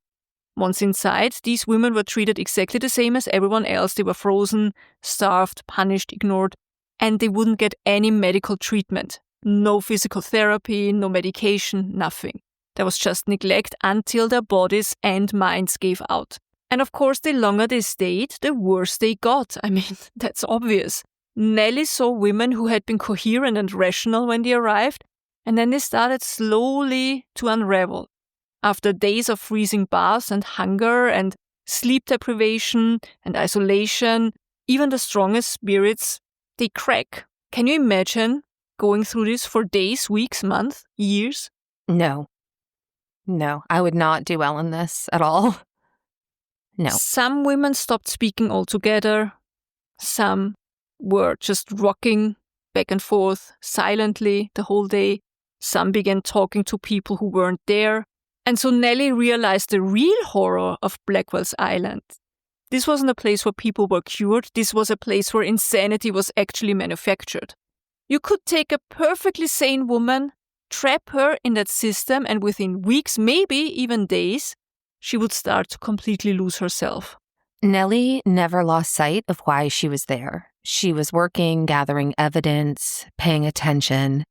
Speaker 3: Once inside, these women were treated exactly the same as everyone else. They were frozen, starved, punished, ignored, and they wouldn't get any medical treatment. No physical therapy, no medication, nothing. There was just neglect until their bodies and minds gave out. And of course, the longer they stayed, the worse they got. I mean, that's obvious. Nellie saw women who had been coherent and rational when they arrived, and then they started slowly to unravel. After days of freezing baths and hunger and sleep deprivation and isolation, even the strongest spirits, they crack. Can you imagine going through this for days, weeks, months, years?
Speaker 2: No, I would not do well in this at all. No.
Speaker 3: Some women stopped speaking altogether. Some were just rocking back and forth silently the whole day. Some began talking to people who weren't there. And so Nellie realized the real horror of Blackwell's Island. This wasn't a place where people were cured. This was a place where insanity was actually manufactured. You could take a perfectly sane woman, trap her in that system, and within weeks, maybe even days, she would start to completely lose herself.
Speaker 2: Nellie never lost sight of why she was there. She was working, gathering evidence, paying attention.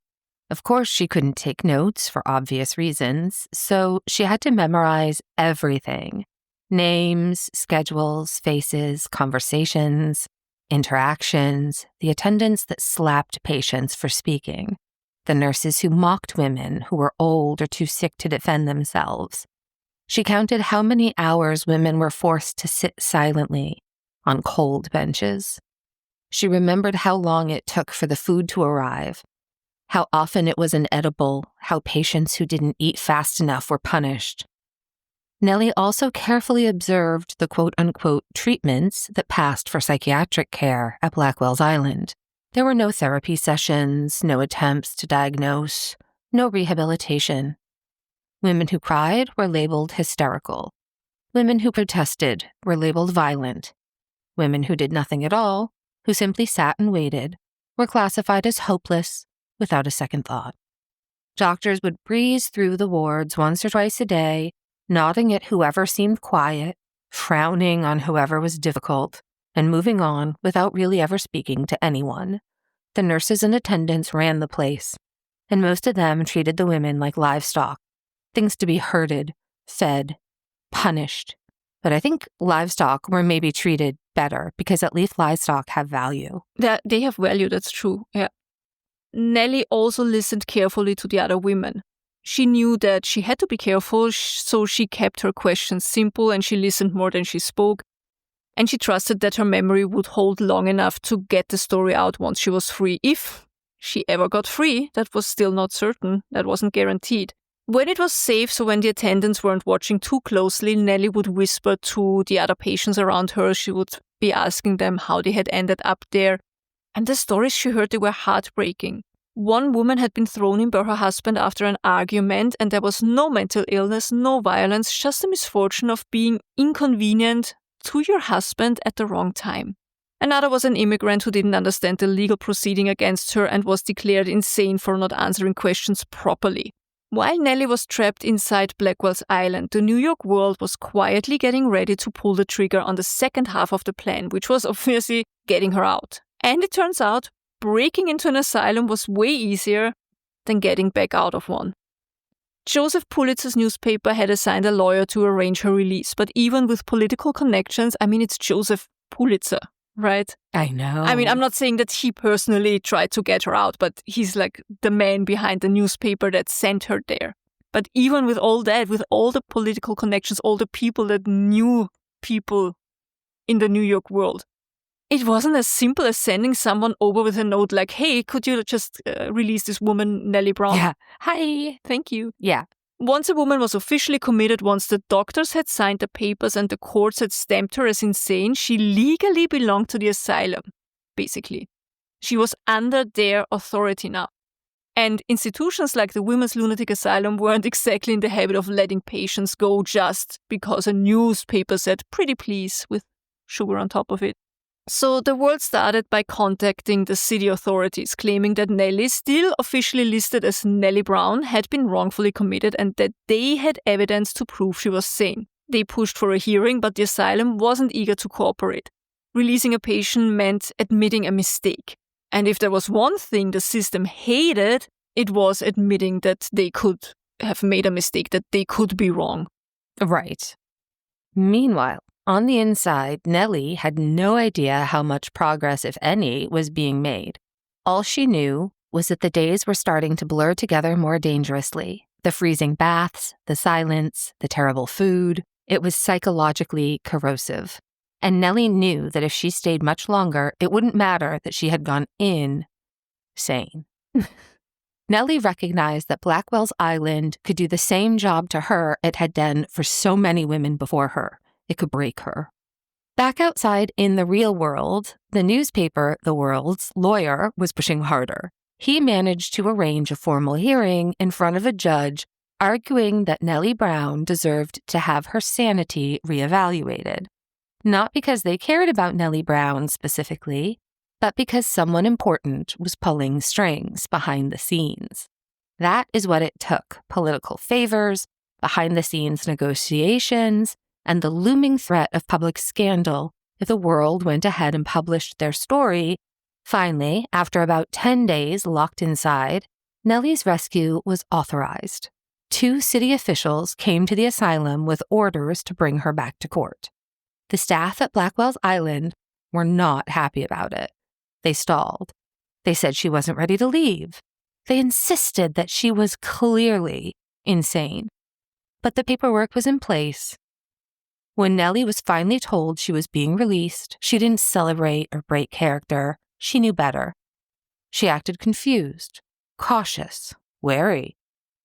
Speaker 2: Of course, she couldn't take notes for obvious reasons, so she had to memorize everything. Names, schedules, faces, conversations, interactions, the attendants that slapped patients for speaking, the nurses who mocked women who were old or too sick to defend themselves. She counted how many hours women were forced to sit silently on cold benches. She remembered how long it took for the food to arrive, how often it was inedible, how patients who didn't eat fast enough were punished. Nellie also carefully observed the quote-unquote treatments that passed for psychiatric care at Blackwell's Island. There were no therapy sessions, no attempts to diagnose, no rehabilitation. Women who cried were labeled hysterical. Women who protested were labeled violent. Women who did nothing at all, who simply sat and waited, were classified as hopeless without a second thought. Doctors would breeze through the wards once or twice a day, nodding at whoever seemed quiet, frowning on whoever was difficult, and moving on without really ever speaking to anyone. The nurses and attendants ran the place, and most of them treated the women like livestock, things to be herded, fed, punished. But I think livestock were maybe treated better because at least livestock have value.
Speaker 3: They have value, that's true, yeah. Nellie also listened carefully to the other women. She knew that she had to be careful, so she kept her questions simple and she listened more than she spoke. And she trusted that her memory would hold long enough to get the story out once she was free. If she ever got free, that was still not certain. That wasn't guaranteed. When it was safe, so when the attendants weren't watching too closely, Nellie would whisper to the other patients around her. She would be asking them how they had ended up there. And the stories she heard, they were heartbreaking. One woman had been thrown in by her husband after an argument, and there was no mental illness, no violence, just the misfortune of being inconvenient to your husband at the wrong time. Another was an immigrant who didn't understand the legal proceeding against her and was declared insane for not answering questions properly. While Nellie was trapped inside Blackwell's Island, the New York world was quietly getting ready to pull the trigger on the second half of the plan, which was obviously getting her out. And it turns out, breaking into an asylum was way easier than getting back out of one. Joseph Pulitzer's newspaper had assigned a lawyer to arrange her release, but even with political connections, it's Joseph Pulitzer, right?
Speaker 2: I know.
Speaker 3: I'm not saying that he personally tried to get her out, but he's like the man behind the newspaper that sent her there. But even with all that, with all the political connections, all the people that knew people in the New York world, it wasn't as simple as sending someone over with a note like, hey, could you just release this woman, Nellie Brown?
Speaker 2: Yeah. Hi.
Speaker 3: Thank you.
Speaker 2: Yeah.
Speaker 3: Once a woman was officially committed, once the doctors had signed the papers and the courts had stamped her as insane, she legally belonged to the asylum, basically. She was under their authority now. And institutions like the Women's Lunatic Asylum weren't exactly in the habit of letting patients go just because a newspaper said, pretty please, with sugar on top of it. So the world started by contacting the city authorities, claiming that Nellie, still officially listed as Nellie Brown, had been wrongfully committed and that they had evidence to prove she was sane. They pushed for a hearing, but the asylum wasn't eager to cooperate. Releasing a patient meant admitting a mistake. And if there was one thing the system hated, it was admitting that they could have made a mistake, that they could be wrong.
Speaker 2: Right. Meanwhile, on the inside, Nellie had no idea how much progress, if any, was being made. All she knew was that the days were starting to blur together more dangerously. The freezing baths, the silence, the terrible food. It was psychologically corrosive. And Nellie knew that if she stayed much longer, it wouldn't matter that she had gone insane. Nellie recognized that Blackwell's island could do the same job to her it had done for so many women before her. It could break her. Back outside in the real world, the newspaper, The World's lawyer was pushing harder. He managed to arrange a formal hearing in front of a judge, arguing that Nellie Brown deserved to have her sanity reevaluated. Not because they cared about Nellie Brown specifically, but because someone important was pulling strings behind the scenes. That is what it took: political favors, behind-the-scenes negotiations, and the looming threat of public scandal if the World went ahead and published their story. Finally, after about 10 days locked inside, Nellie's rescue was authorized. 2 city officials came to the asylum with orders to bring her back to court. The staff at Blackwell's Island were not happy about it. They stalled. They said she wasn't ready to leave. They insisted that she was clearly insane. But the paperwork was in place. When Nellie was finally told she was being released, she didn't celebrate or break character. She knew better. She acted confused, cautious, wary,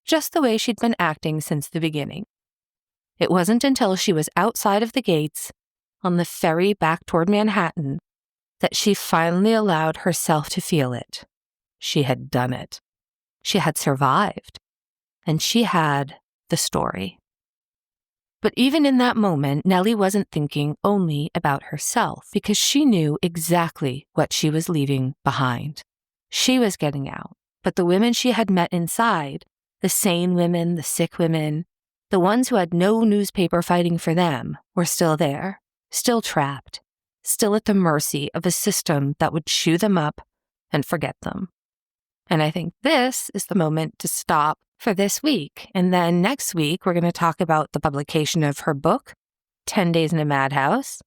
Speaker 2: just the way she'd been acting since the beginning. It wasn't until she was outside of the gates, on the ferry back toward Manhattan, that she finally allowed herself to feel it. She had done it. She had survived. And she had the story. But even in that moment, Nellie wasn't thinking only about herself, because she knew exactly what she was leaving behind. She was getting out, but the women she had met inside, the sane women, the sick women, the ones who had no newspaper fighting for them, were still there, still trapped, still at the mercy of a system that would chew them up and forget them. And I think this is the moment to stop for this week. And then next week, we're going to talk about the publication of her book, 10 Days in a Madhouse.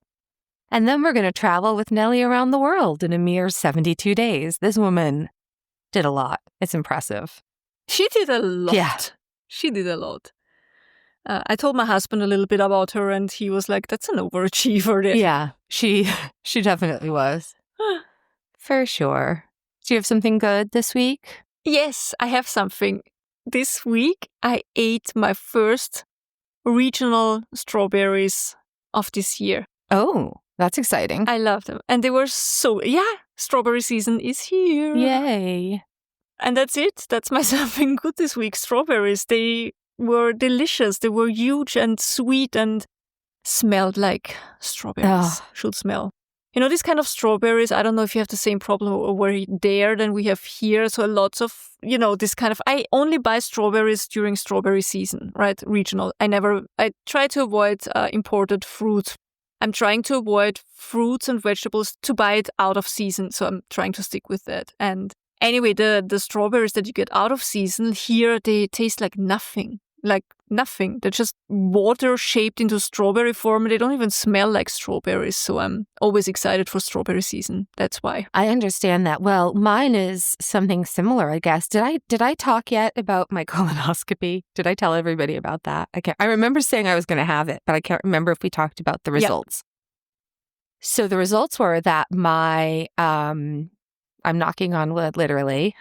Speaker 2: And then we're going to travel with Nellie around the world in a mere 72 days. This woman did a lot. It's impressive.
Speaker 3: She did a lot.
Speaker 2: Yeah.
Speaker 3: She did a lot. I told my husband a little bit about her, and he was like, that's an overachiever.
Speaker 2: Yeah, she definitely was. For sure. Do you have something good this week?
Speaker 3: Yes, I have something. This week, I ate my first regional strawberries of this year.
Speaker 2: Oh, that's exciting.
Speaker 3: I love them. And they were strawberry season is here.
Speaker 2: Yay.
Speaker 3: And that's it. That's my something good this week. Strawberries. They were delicious. They were huge and sweet and smelled like strawberries should smell. You know, these kind of strawberries, I don't know if you have the same problem over there than we have here. So lots of, this kind of, I only buy strawberries during strawberry season, right? Regional. I try to avoid imported fruit. I'm trying to avoid fruits and vegetables to buy it out of season. So I'm trying to stick with that. And anyway, the strawberries that you get out of season here, they taste like nothing. Like nothing. They're just water shaped into strawberry form. They don't even smell like strawberries. So I'm always excited for strawberry season. That's why.
Speaker 2: I understand that. Well, mine is something similar, I guess. Did I talk yet about my colonoscopy? Did I tell everybody about that? I remember saying I was going to have it, but I can't remember if we talked about the results. Yeah. So the results were that my, I'm knocking on wood, literally,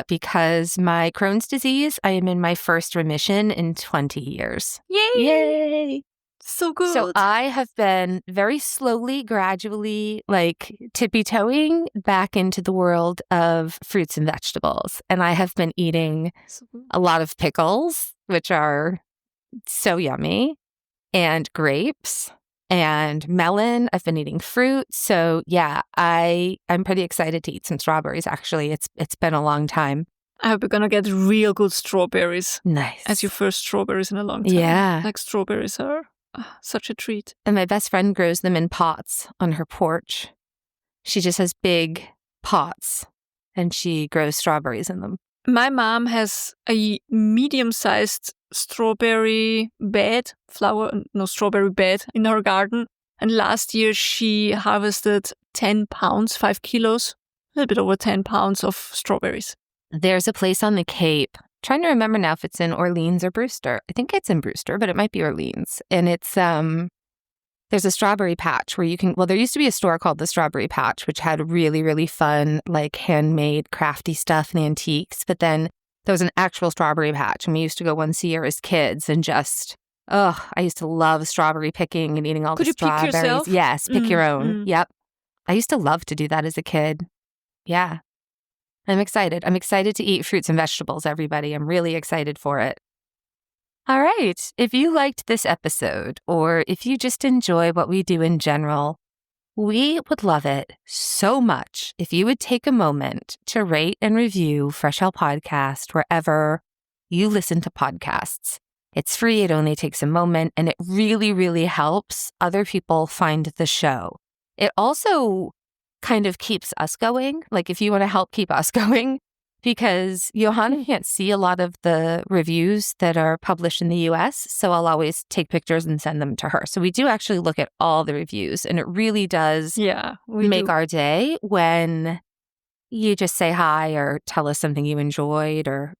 Speaker 2: because my Crohn's disease, I am in my first remission in 20 years.
Speaker 3: Yay!
Speaker 2: Yay!
Speaker 3: So good.
Speaker 2: So I have been very slowly, gradually, tippy-toeing back into the world of fruits and vegetables. And I have been eating a lot of pickles, which are so yummy, and grapes and melon. I've been eating fruit. So yeah, I'm pretty excited to eat some strawberries, actually. It's been a long time.
Speaker 3: I hope you're going to get real good strawberries.
Speaker 2: Nice.
Speaker 3: As your first strawberries in a long time.
Speaker 2: Yeah.
Speaker 3: Like strawberries are Such a treat.
Speaker 2: And my best friend grows them in pots on her porch. She just has big pots and she grows strawberries in them.
Speaker 3: My mom has a medium-sized strawberry bed in her garden. And last year she harvested 10 pounds, 5 kilos, a little bit over 10 pounds of strawberries.
Speaker 2: There's a place on the Cape. Trying to remember now if it's in Orleans or Brewster. I think it's in Brewster, but it might be Orleans. And it's there's a strawberry patch where you can, there used to be a store called the Strawberry Patch, which had really, really fun, like handmade crafty stuff and antiques. But then there was an actual strawberry patch. And we used to go once a year as kids and just, I used to love strawberry picking and eating all the strawberries.
Speaker 3: Could you pick yourself?
Speaker 2: Yes, pick your own. Yep. I used to love to do that as a kid. Yeah. I'm excited. I'm excited to eat fruits and vegetables, everybody. I'm really excited for it. All right. If you liked this episode, or if you just enjoy what we do in general, we would love it so much if you would take a moment to rate and review Fresh Hell Podcast wherever you listen to podcasts. It's free. It only takes a moment, and it really, really helps other people find the show. It also kind of keeps us going. Like if you want to help keep us going, because Johanna can't see a lot of the reviews that are published in the US, so I'll always take pictures and send them to her. So we do actually look at all the reviews, and it really does make our day when you just say hi or tell us something you enjoyed or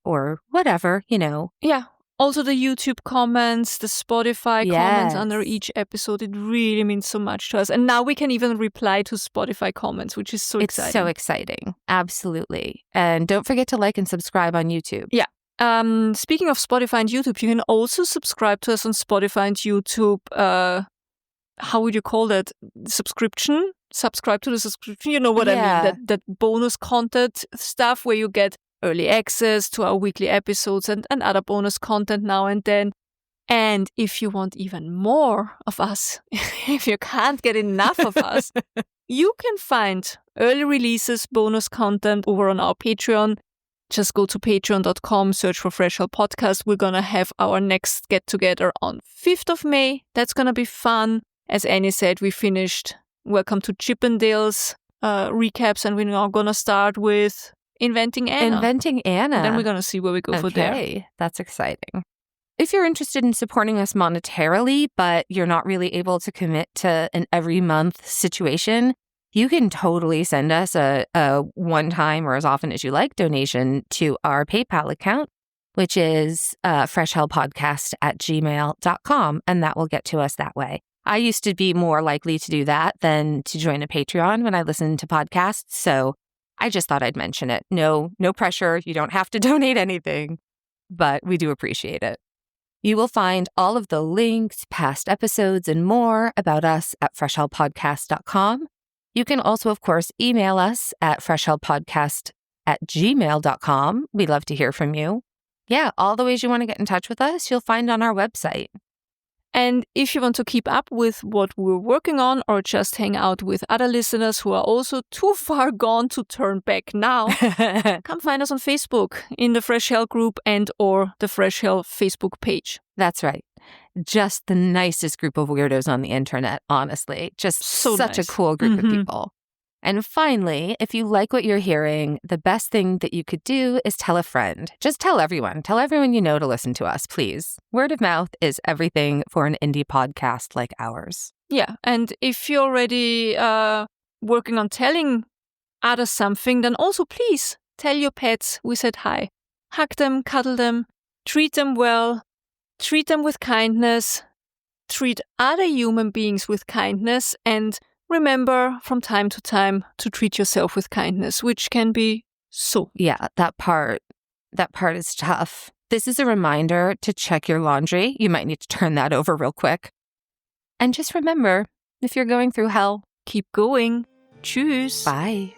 Speaker 2: whatever,
Speaker 3: Yeah. Also the YouTube comments, the Spotify comments under each episode, it really means so much to us. And now we can even reply to Spotify comments, which is so exciting.
Speaker 2: It's so exciting. Absolutely. And don't forget to like and subscribe on YouTube.
Speaker 3: Yeah. Speaking of Spotify and YouTube, you can also subscribe to us on Spotify and YouTube. How would you call that? Subscription? Subscribe to the subscription. You know what I mean? That bonus content stuff where you get early access to our weekly episodes and other bonus content now and then. And if you want even more of us, if you can't get enough of us, you can find early releases, bonus content over on our Patreon. Just go to patreon.com, search for Fresh Hell Podcast. We're going to have our next get-together on 5th of May. That's going to be fun. As Annie said, we finished Welcome to Chippendales recaps, and we're now going to start with Inventing Anna. And then we're going to see where we go for there.
Speaker 2: Okay, that's exciting. If you're interested in supporting us monetarily, but you're not really able to commit to an every month situation, you can totally send us a one-time or as often as you like donation to our PayPal account, which is freshhellpodcast@gmail.com, and that will get to us that way. I used to be more likely to do that than to join a Patreon when I listened to podcasts, so I just thought I'd mention it. No pressure. You don't have to donate anything, but we do appreciate it. You will find all of the links, past episodes, and more about us at freshhellpodcast.com. You can also, of course, email us at freshhellpodcast@gmail.com. We love to hear from you. Yeah, all the ways you want to get in touch with us, you'll find on our website.
Speaker 3: And if you want to keep up with what we're working on or just hang out with other listeners who are also too far gone to turn back now, come find us on Facebook in the Fresh Hell group and or the Fresh Hell Facebook page.
Speaker 2: That's right. Just the nicest group of weirdos on the internet, honestly. Just such a cool group of people. And finally, if you like what you're hearing, the best thing that you could do is tell a friend. Just tell everyone. Tell everyone you know to listen to us, please. Word of mouth is everything for an indie podcast like ours.
Speaker 3: Yeah, and if you're already working on telling others something, then also please tell your pets we said hi. Hug them, cuddle them, treat them well, treat them with kindness, treat other human beings with kindness, and remember from time to time to treat yourself with kindness, which can be so.
Speaker 2: Yeah, that part is tough. This is a reminder to check your laundry. You might need to turn that over real quick. And just remember, if you're going through hell,
Speaker 3: keep going. Tschüss.
Speaker 2: Bye.